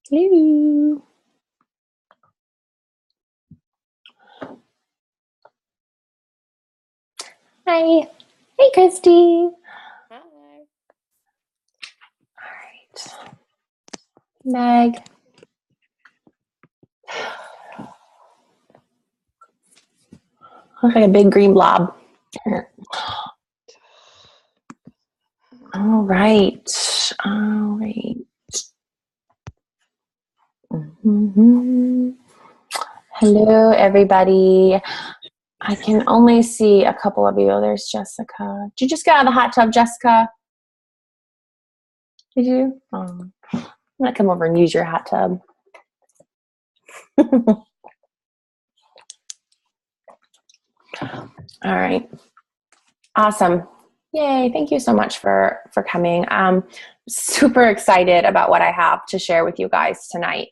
Hello. Hi. Hey, Christy. Hi. All right. Meg. Look like a big green blob. All right. All right. Mm-hmm. Hello, everybody. I can only see a couple of you. Oh, there's Jessica. Did you just get out of the hot tub, Jessica? Did you? I'm going to come over and use your hot tub. All right. Awesome. Yay. Thank you so much for coming. I'm super excited about what I have to share with you guys tonight.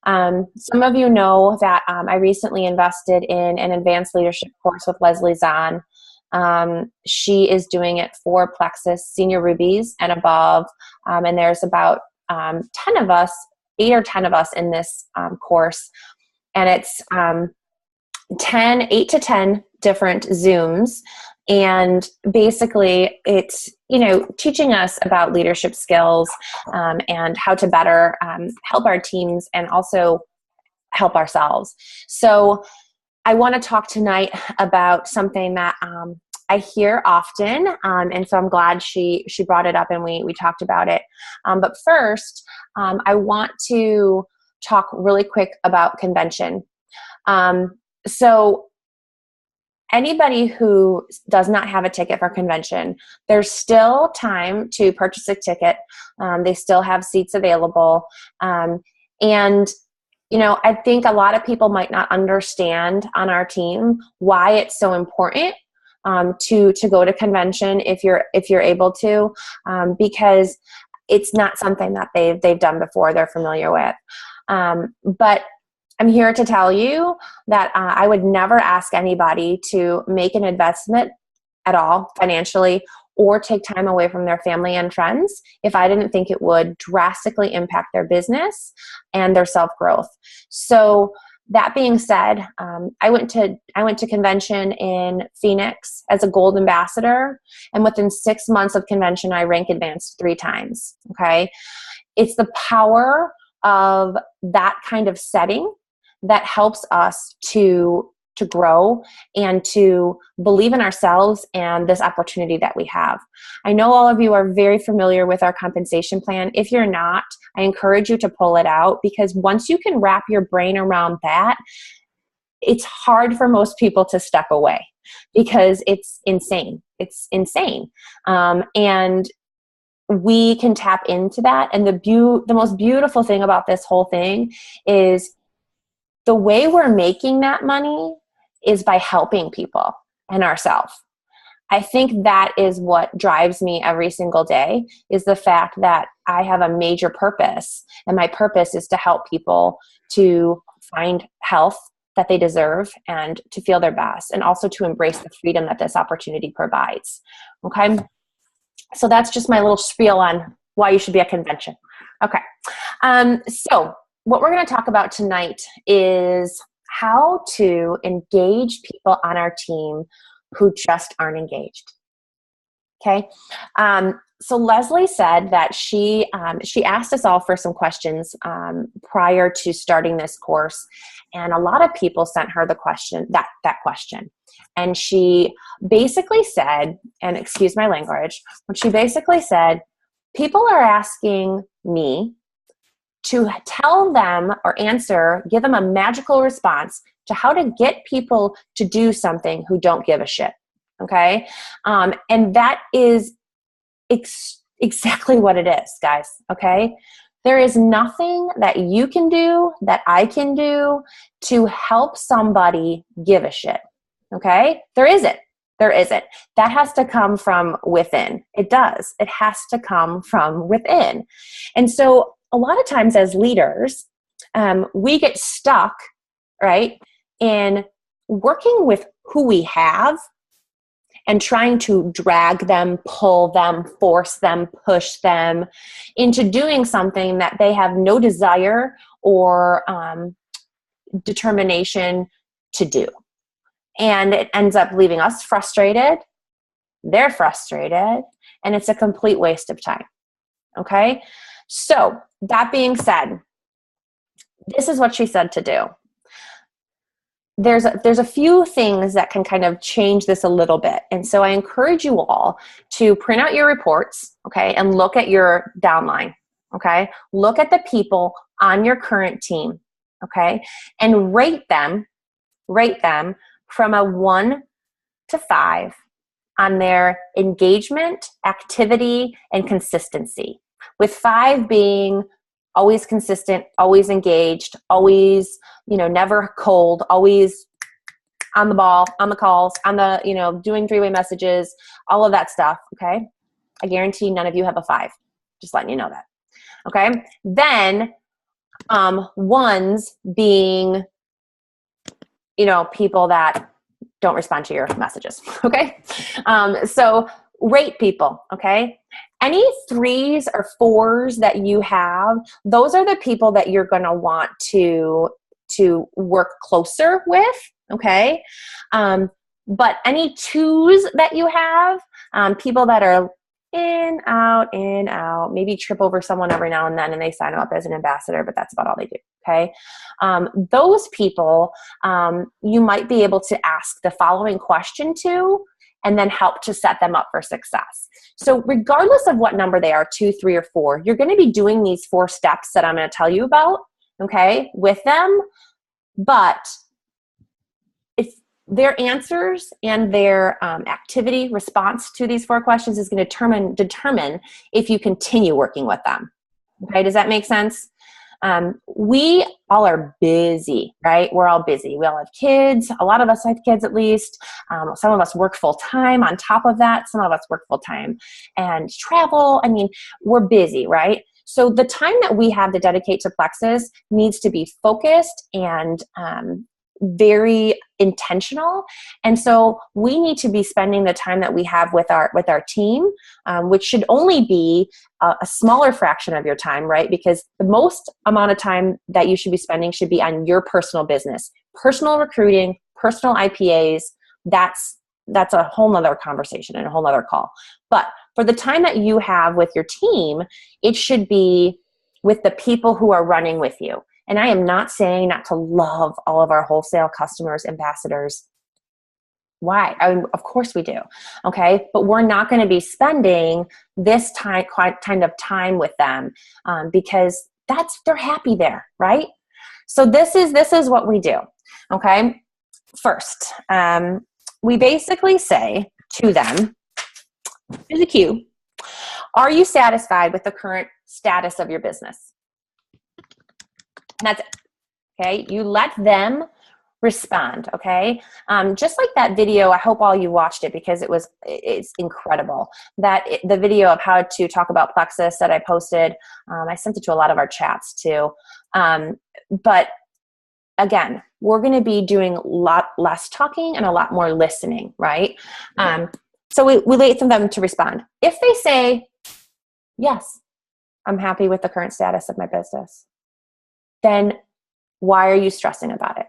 Some of you know that I recently invested in an advanced leadership course with Leslie Zahn. She is doing it for Plexus Senior Rubies and above. And there's about 10 of us, 8 or 10 of us in this course. And it's 8 to 10 different Zooms. And basically it's, teaching us about leadership skills and how to better help our teams and also help ourselves. So I want to talk tonight about something that I hear often. And so I'm glad she brought it up and we talked about it. But first, I want to talk really quick about convention. So anybody who does not have a ticket for convention, there's still time to purchase a ticket. They still have seats available. And I think a lot of people might not understand on our team why it's so important to go to convention if you're able to, because it's not something that they've done before, they're familiar with. But I'm here to tell you that I would never ask anybody to make an investment at all financially or take time away from their family and friends if I didn't think it would drastically impact their business and their self-growth. So that being said, I went to convention in Phoenix as a gold ambassador, and within 6 months of convention, I rank advanced 3 times. Okay, it's the power of that kind of setting that helps us to grow and to believe in ourselves and this opportunity that we have. I know all of you are very familiar with our compensation plan. If you're not, I encourage you to pull it out, because once you can wrap your brain around that, it's hard for most people to step away because it's insane. It's insane. And we can tap into that. And the most beautiful thing about this whole thing is the way we're making that money is by helping people and ourselves. I think that is what drives me every single day, is the fact that I have a major purpose, and my purpose is to help people to find health that they deserve and to feel their best, and also to embrace the freedom that this opportunity provides. Okay? So that's just my little spiel on why you should be at convention. Okay. So what we're going to talk about tonight is how to engage people on our team who just aren't engaged. Okay. So Leslie said that she asked us all for some questions prior to starting this course, and a lot of people sent her the question that question, and she basically said, and excuse my language, but she basically said, people are asking me to tell them or give them a magical response to how to get people to do something who don't give a shit. Okay. And that is exactly what it is, guys. Okay. There is nothing that you can do, that I can do to help somebody give a shit. Okay. There isn't. That has to come from within. It does. It has to come from within. And so a lot of times as leaders, we get stuck, right, in working with who we have and trying to drag them, pull them, force them, push them into doing something that they have no desire or determination to do. And it ends up leaving us frustrated. They're frustrated, and it's a complete waste of time. Okay? So, that being said, this is what she said to do. There's a few things that can kind of change this a little bit. And so I encourage you all to print out your reports, okay, and look at your downline, okay? Look at the people on your current team, okay? And rate them from a 1 to 5 on their engagement, activity, and consistency. With 5 being always consistent, always engaged, always, never cold, always on the ball, on the calls, on the, doing 3-way messages, all of that stuff, okay? I guarantee none of you have a 5. Just letting you know that, okay? Then 1s being, people that don't respond to your messages, okay? So rate people, okay? Any 3s or 4s that you have, those are the people that you're going to want to work closer with, okay? But any 2s that you have, people that are in, out, maybe trip over someone every now and then and they sign up as an ambassador, but that's about all they do, okay? Those people, you might be able to ask the following question to, and then help to set them up for success. So regardless of what number they are, 2, 3, or 4, you're going to be doing these 4 steps that I'm going to tell you about, okay, with them. But it's their answers and their activity response to these 4 questions is going to determine if you continue working with them. Okay, does that make sense? We all are busy, right? We're all busy. We all have kids. A lot of us have kids at least. Some of us work full time on top of that. Some of us work full time and travel. I mean, we're busy, right? So the time that we have to dedicate to Plexus needs to be focused and very intentional. And so we need to be spending the time that we have with our team, which should only be a smaller fraction of your time, right? Because the most amount of time that you should be spending should be on your personal business, personal recruiting, personal IPAs. That's a whole nother conversation and a whole nother call. But for the time that you have with your team, it should be with the people who are running with you. And I am not saying not to love all of our wholesale customers, ambassadors. Why? Of course we do. Okay. But we're not going to be spending this kind of time with them because they're happy there. Right. So this is what we do. Okay. First, we basically say to them, here's a cue. Are you satisfied with the current status of your business? And that's it. Okay. You let them respond. Okay. Just like that video, I hope all you watched it because it's incredible. The video of how to talk about Plexus that I posted, I sent it to a lot of our chats too. But again, we're going to be doing a lot less talking and a lot more listening, right? So we wait for them to respond. If they say, yes, I'm happy with the current status of my business, then why are you stressing about it,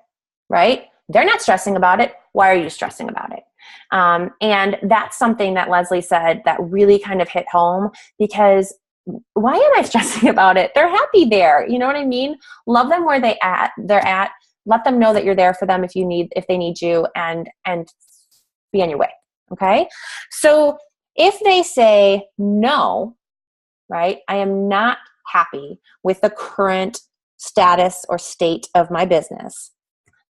right? They're not stressing about it. Why are you stressing about it? And that's something that Leslie said that really kind of hit home because why am I stressing about it? They're happy there. You know what I mean? Love them where they're at. Let them know that you're there for them if they need you and be on your way. Okay. So if they say no, right, I am not happy with the current status or state of my business,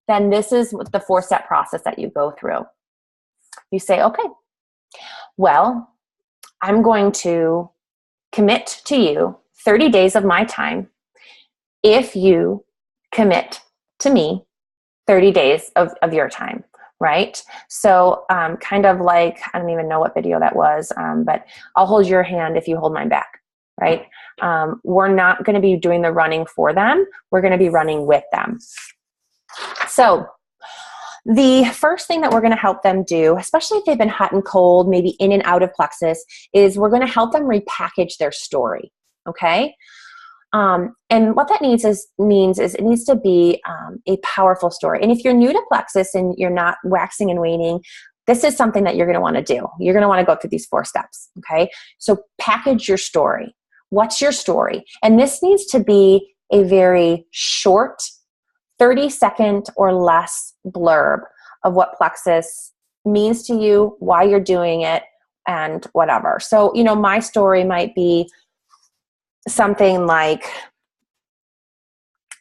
then this is the 4-step process that you go through. You say, okay, well, I'm going to commit to you 30 days of my time if you commit to me 30 days of your time, right? So kind of like, I don't even know what video that was, but I'll hold your hand if you hold mine back, right? We're not going to be doing the running for them. We're going to be running with them. So The first thing that we're going to help them do, especially if they've been hot and cold, maybe in and out of Plexus, is we're going to help them repackage their story. Okay. And what that means is it needs to be a powerful story. And if you're new to Plexus and you're not waxing and waning, this is something that you're going to want to do. You're going to want to go through these 4 steps. Okay. So package your story. What's your story? And this needs to be a very short, 30-second or less blurb of what Plexus means to you, why you're doing it, and whatever. So, my story might be something like,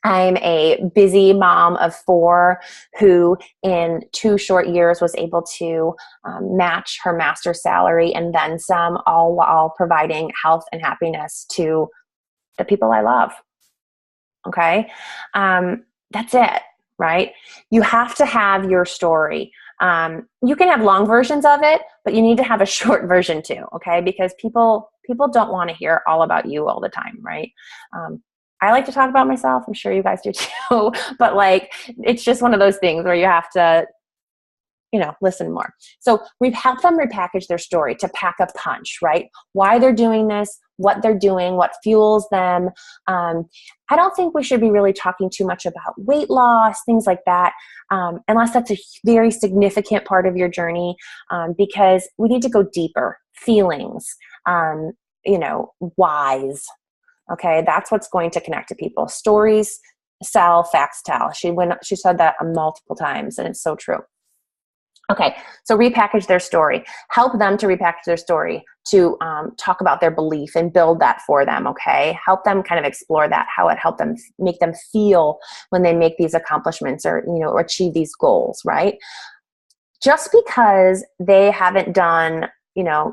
I'm a busy mom of 4 who in 2 short years was able to match her master's salary and then some, all while providing health and happiness to the people I love. Okay. That's it, right? You have to have your story. You can have long versions of it, but you need to have a short version too. Okay. Because people don't want to hear all about you all the time. Right. I like to talk about myself. I'm sure you guys do too, but it's just one of those things where you have to, listen more. So we've helped them repackage their story to pack a punch, right? Why they're doing this, what they're doing, what fuels them. I don't think we should be really talking too much about weight loss, things like that, unless that's a very significant part of your journey, because we need to go deeper. Feelings, whys. Okay, that's what's going to connect to people. Stories sell, facts tell. She said that multiple times, and it's so true. Okay, so repackage their story. Help them to repackage their story, to talk about their belief and build that for them, okay? Help them kind of explore that, how it helped them make them feel when they make these accomplishments or achieve these goals, right? Just because they haven't done,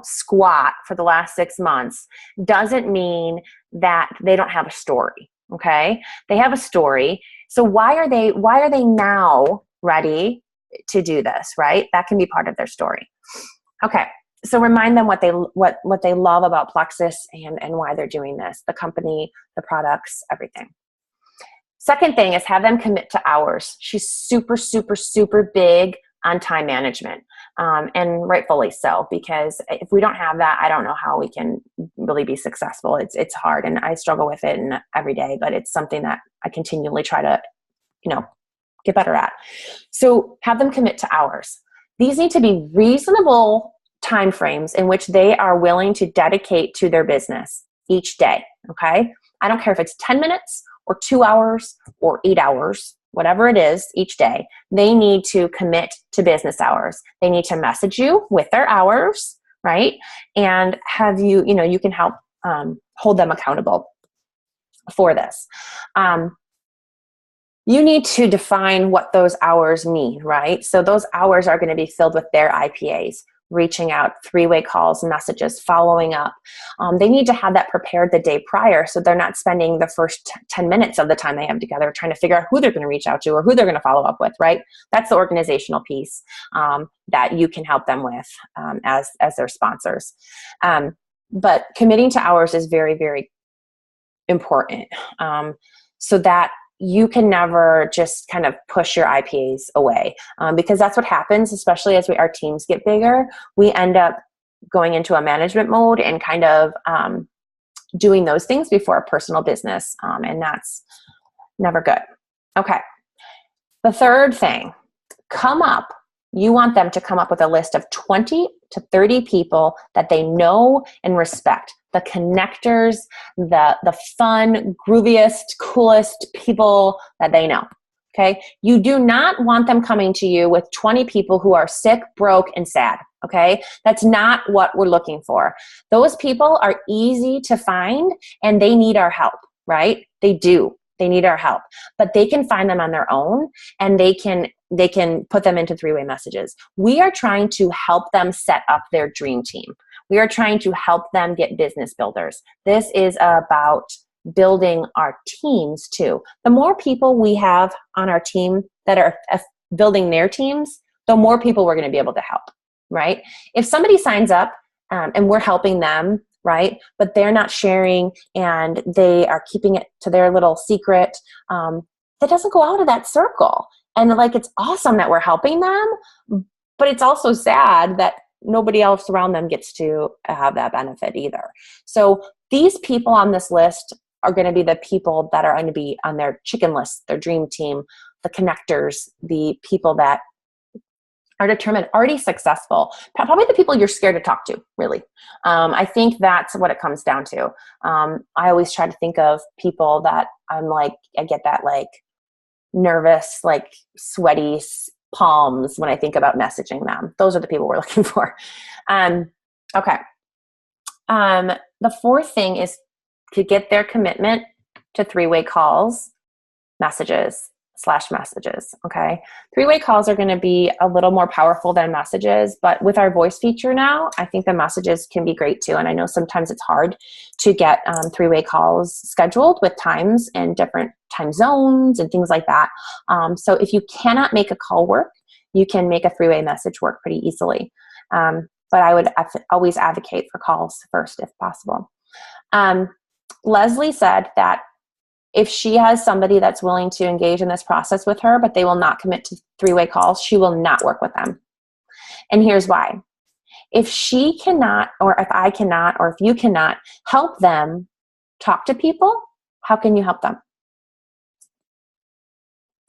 squat for the last 6 months doesn't mean that they don't have a story, okay? They have a story. So why are they now ready to do this, right? That can be part of their story. Okay. So remind them what they love about Plexus and why they're doing this, the company, the products, everything. Second thing is have them commit to hours. She's super, super, super big on time management. And rightfully so, because if we don't have that, I don't know how we can really be successful. It's hard, and I struggle with it every day, but it's something that I continually try to, get better at. So have them commit to hours. These need to be reasonable timeframes in which they are willing to dedicate to their business each day. Okay. I don't care if it's 10 minutes or 2 hours or 8 hours, whatever it is each day, they need to commit to business hours. They need to message you with their hours, right? And have you, you can help hold them accountable for this. You need to define what those hours mean, right? So those hours are going to be filled with their IPAs, reaching out, 3-way calls, messages, following up. They need to have that prepared the day prior so they're not spending the first 10 minutes of the time they have together trying to figure out who they're going to reach out to or who they're going to follow up with, right? That's the organizational piece that you can help them with as their sponsors. But committing to hours is very, very important so that you can never just kind of push your IPAs away because that's what happens, especially as our teams get bigger. We end up going into a management mode and kind of doing those things before a personal business, and that's never good. Okay. The third thing, you want them to come up with a list of 20 to 30 people that they know and respect. The connectors, the fun, grooviest, coolest people that they know. Okay. You do not want them coming to you with 20 people who are sick, broke, and sad. Okay. That's not what we're looking for. Those people are easy to find and they need our help, right? They do. They need our help, but they can find them on their own and they can put them into 3-way messages. We are trying to help them set up their dream team. We are trying to help them get business builders. This is about building our teams too. The more people we have on our team that are building their teams, the more people we're going to be able to help, right? If somebody signs up and we're helping them, right, but they're not sharing and they are keeping it to their little secret, that doesn't go out of that circle. And like, it's awesome that we're helping them, but it's also sad that nobody else around them gets to have that benefit either. So these people on this list are going to be the people that are going to be on their chicken list, their dream team, the connectors, the people that are determined, already successful, probably the people you're scared to talk to, really. I think that's what it comes down to. I always try to think of people that I'm like, I get that like nervous, like sweaty palms when I think about messaging them. Those are the people we're looking for. Okay. The fourth thing is to get their commitment to three-way calls, messages. Okay. Three-way calls are going to be a little more powerful than messages, but with our voice feature now, I think the messages can be great too. And I know sometimes it's hard to get three-way calls scheduled with times and different time zones and things like that. So if you cannot make a call work, you can make a three-way message work pretty easily. But I would always advocate for calls first if possible. Leslie said that if she has somebody that's willing to engage in this process with her, but they will not commit to three-way calls, she will not work with them. And here's why. If she cannot, or if I cannot, or if you cannot help them talk to people, how can you help them?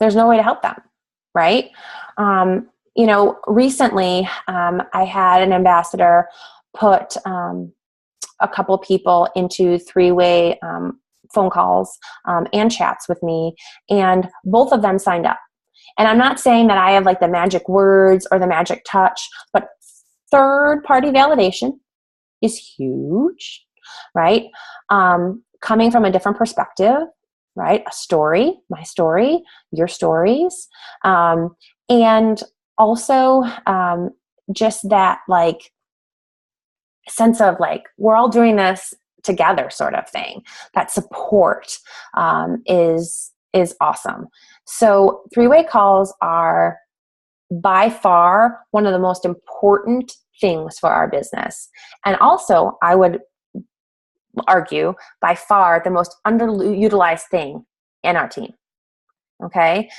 There's no way to help them, right? Recently I had an ambassador put a couple people into three-way phone calls and chats with me, and both of them signed up. And I'm not saying that I have like the magic words or the magic touch, but third-party validation is huge, right? Coming from a different perspective, right? A story, my story, your stories, and also just that like sense of like, we're all doing this together sort of thing. That support is awesome. So three-way calls are by far one of the most important things for our business. And also, I would argue, by far the most underutilized thing in our team. Okay?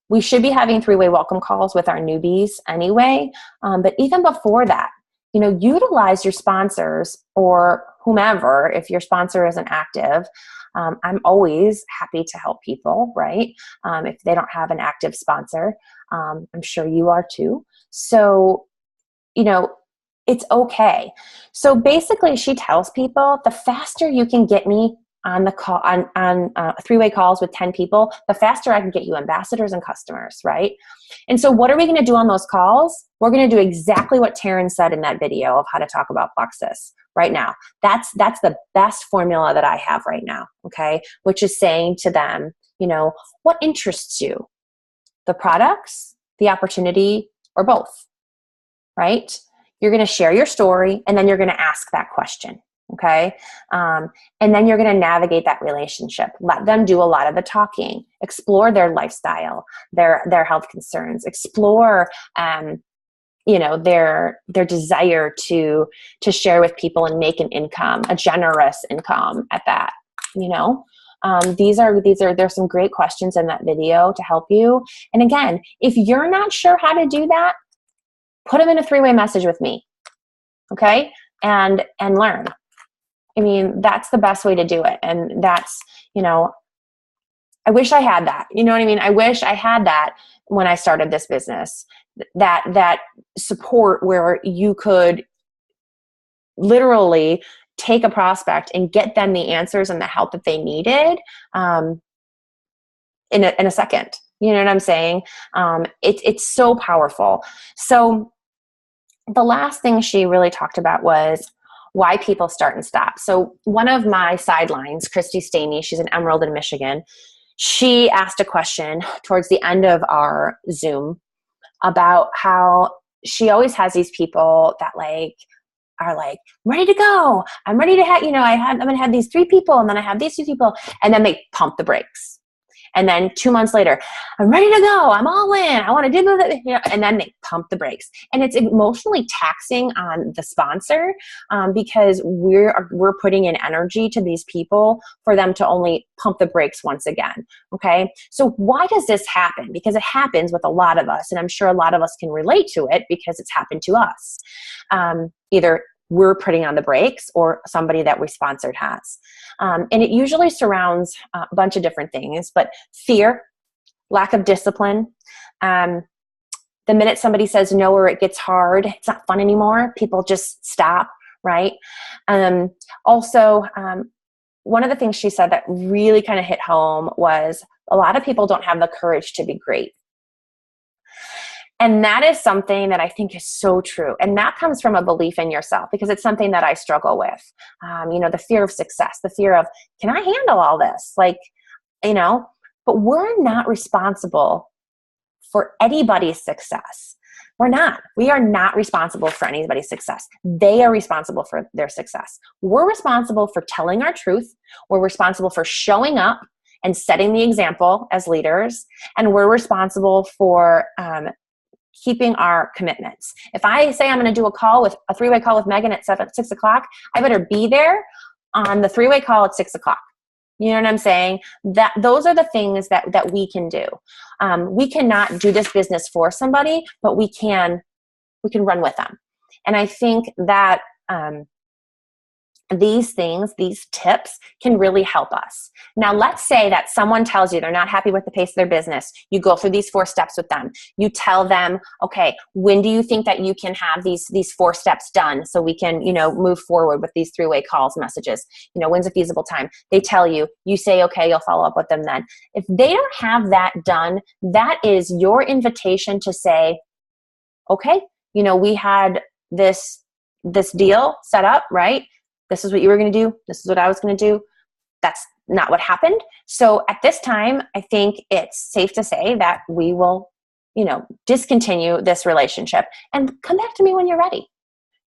We should be having three-way welcome calls with our newbies anyway. But even before that, utilize your sponsors or whomever. If your sponsor isn't active, I'm always happy to help people, right? If they don't have an active sponsor, I'm sure you are too. So, it's okay. So basically, she tells people the faster you can get me on the call, on three-way calls with 10 people, the faster I can get you ambassadors and customers, right? And so what are we going to do on those calls? We're going to do exactly what Taryn said in that video of how to talk about Plexus right now. That's the best formula that I have right now, okay? Which is saying to them, what interests you? The products, the opportunity, or both, right? You're going to share your story, and then you're going to ask that question. Okay. And then you're going to navigate that relationship. Let them do a lot of the talking, explore their lifestyle, their health concerns, explore, their desire to share with people and make an income, a generous income at that, there's some great questions in that video to help you. And again, if you're not sure how to do that, put them in a three-way message with me. Okay. And learn. I mean, that's the best way to do it. And that's, I wish I had that. You know what I mean? I wish I had that when I started this business, that support where you could literally take a prospect and get them the answers and the help that they needed in a second. You know what I'm saying? It's so powerful. So the last thing she really talked about was why people start and stop. So one of my sidelines, Christy Staney, she's an Emerald in Michigan. She asked a question towards the end of our Zoom about how she always has these people that are like, I'm ready to go. I'm ready to have, I'm going to have these 3 people, and then I have these 2 people, and then they pump the brakes. And then 2 months later, I'm ready to go. I'm all in. I want to do that. And then they pump the brakes. And it's emotionally taxing on the sponsor because we're putting in energy to these people for them to only pump the brakes once again. Okay. So why does this happen? Because it happens with a lot of us. And I'm sure a lot of us can relate to it because it's happened to us. Either we're putting on the brakes or somebody that we sponsored has. And it usually surrounds a bunch of different things, but fear, lack of discipline. The minute somebody says no or it gets hard, it's not fun anymore, people just stop, right? Also, one of the things she said that really kind of hit home was a lot of people don't have the courage to be great. And that is something that I think is so true. And that comes from a belief in yourself because it's something that I struggle with. The fear of success, the fear of, can I handle all this? But we're not responsible for anybody's success. We're not. We are not responsible for anybody's success. They are responsible for their success. We're responsible for telling our truth. We're responsible for showing up and setting the example as leaders. And we're responsible for keeping our commitments. If I say I'm going to do a three-way call with Megan at 6 o'clock, I better be there on the three-way call at 6 o'clock. You know what I'm saying? Those are the things that we can do. We cannot do this business for somebody, but we can run with them. And I think that these things, these tips can really help us. Now, let's say that someone tells you they're not happy with the pace of their business. You go through these 4 steps with them. You tell them, okay, when do you think that you can have these 4 steps done so we can, move forward with these 3-way calls, messages? When's a feasible time? They tell you, you say, okay, you'll follow up with them then. If they don't have that done, that is your invitation to say, okay, we had this deal set up, right? This is what you were going to do. This is what I was going to do. That's not what happened. So at this time, I think it's safe to say that we will, discontinue this relationship and come back to me when you're ready.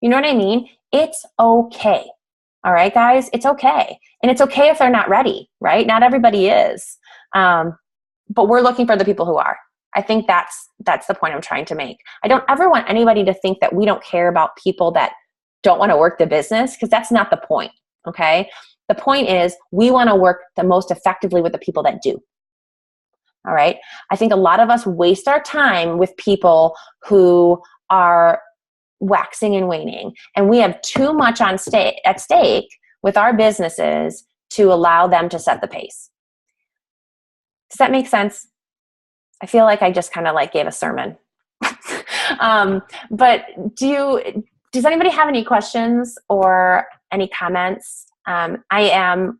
You know what I mean? It's okay. All right, guys, it's okay. And it's okay if they're not ready, right? Not everybody is. But we're looking for the people who are. I think that's the point I'm trying to make. I don't ever want anybody to think that we don't care about people that don't want to work the business, because that's not the point, okay? The point is we want to work the most effectively with the people that do, all right? I think a lot of us waste our time with people who are waxing and waning, and we have too much at stake with our businesses to allow them to set the pace. Does that make sense? I feel like I just kind of gave a sermon. But does anybody have any questions or any comments? I am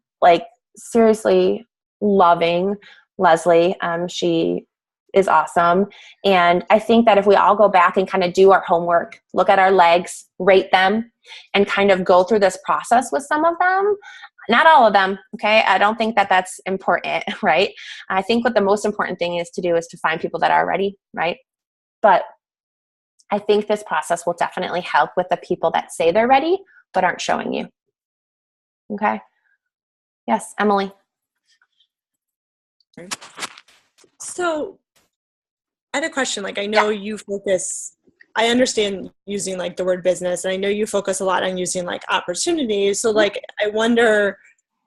seriously loving Leslie. She is awesome. And I think that if we all go back and kind of do our homework, look at our legs, rate them, and kind of go through this process with some of them, not all of them, okay? I don't think that that's important, right? I think what the most important thing is to find people that are ready, right? But I think this process will definitely help with the people that say they're ready, but aren't showing you. Okay? Yes, Emily. So I had a question. I know you focus, I understand using the word business, and I know you focus a lot on using opportunities. So I wonder,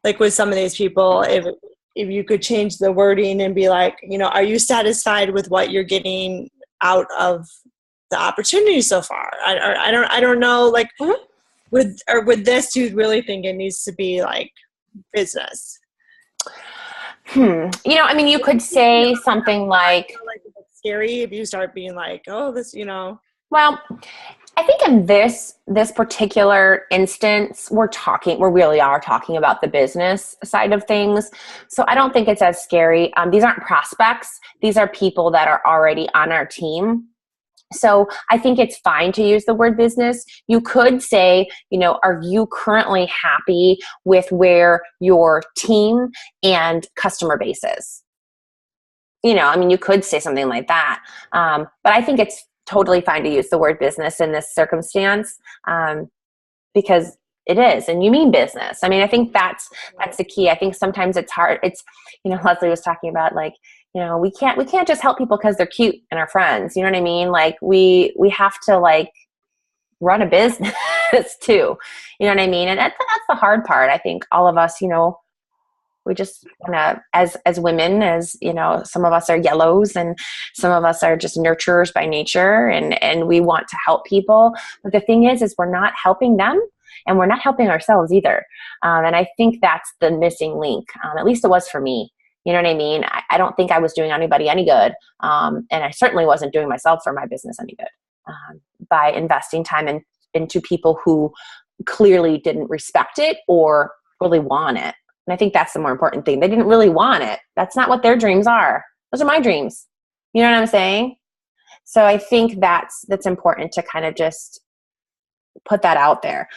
with some of these people, if you could change the wording and be are you satisfied with what you're getting out of the opportunity so far? I don't know, with this, do you really think it needs to be business? You could say something like it's scary if you start being this, Well, I think in this particular instance, we really are talking about the business side of things. So I don't think it's as scary. These aren't prospects. These are people that are already on our team. So I think it's fine to use the word business. You could say, are you currently happy with where your team and customer base is? You could say something like that. But I think it's totally fine to use the word business in this circumstance, because It is. And you mean business. I mean, I think that's the key. I think sometimes it's hard. It's, Leslie was talking about like, we can't just help people because they're cute and our friends. You know what I mean? Like we have to like run a business too. You know what I mean? And that's the hard part. I think all of us, we just want to, as women, as some of us are yellows and some of us are just nurturers by nature, and we want to help people. But the thing is we're not helping them, and we're not helping ourselves either. And I think that's the missing link. At least it was for me. You know what I mean? I don't think I was doing anybody any good. And I certainly wasn't doing myself or my business any good by investing time into people who clearly didn't respect it or really want it. And I think that's the more important thing. They didn't really want it. That's not what their dreams are. Those are my dreams. You know what I'm saying? So I think that's important to kind of just put that out there.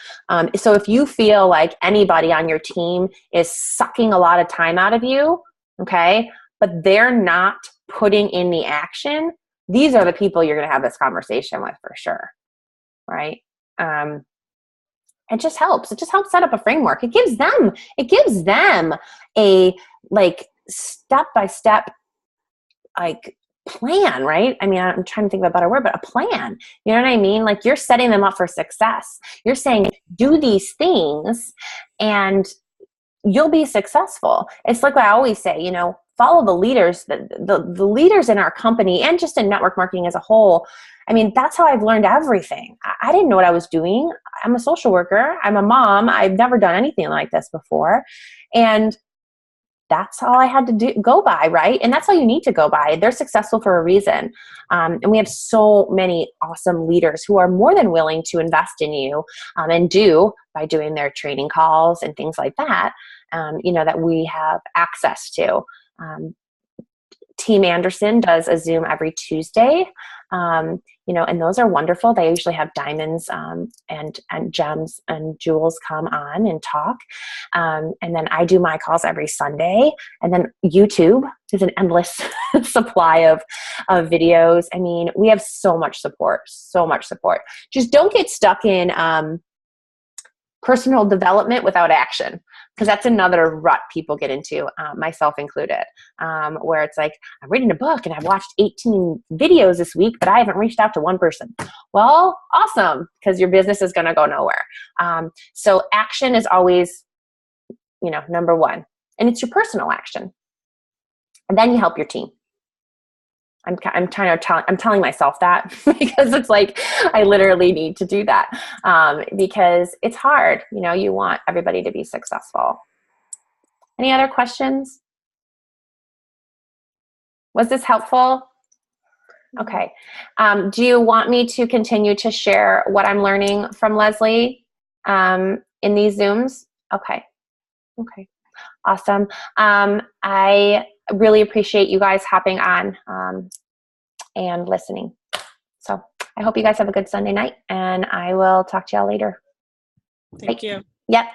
So if you feel like anybody on your team is sucking a lot of time out of you, okay, but they're not putting in the action, these are the people you're going to have this conversation with for sure, right? It just helps. It just helps set up a framework. It gives them a like step-by-step like plan, right? I mean, I'm trying to think of a better word, but a plan. You know what I mean? Like you're setting them up for success. You're saying, do these things and you'll be successful. It's like what I always say, follow the leaders, the leaders in our company and just in network marketing as a whole. I mean, that's how I've learned everything. I didn't know what I was doing. I'm a social worker. I'm a mom. I've never done anything like this before. And that's all I had to go by, right? And that's all you need to go by. They're successful for a reason. And we have so many awesome leaders who are more than willing to invest in you and do by doing their training calls and things like that, that we have access to. Team Anderson does a Zoom every Tuesday, and those are wonderful. They usually have diamonds and gems and jewels come on and talk. And then I do my calls every Sunday. And then YouTube is an endless supply of videos. I mean, we have so much support. Just don't get stuck in personal development without action, because that's another rut people get into, myself included, where it's like, I'm reading a book and I've watched 18 videos this week, but I haven't reached out to one person. Well, awesome, because your business is going to go nowhere. So action is always, number one, and it's your personal action. And then you help your team. I'm telling myself that because it's like I literally need to do that because it's hard. You want everybody to be successful. Any other questions? Was this helpful? Okay. Do you want me to continue to share what I'm learning from Leslie in these Zooms? Okay. Awesome. I really appreciate you guys hopping on and listening. So I hope you guys have a good Sunday night, and I will talk to y'all later. Thank you. Yep.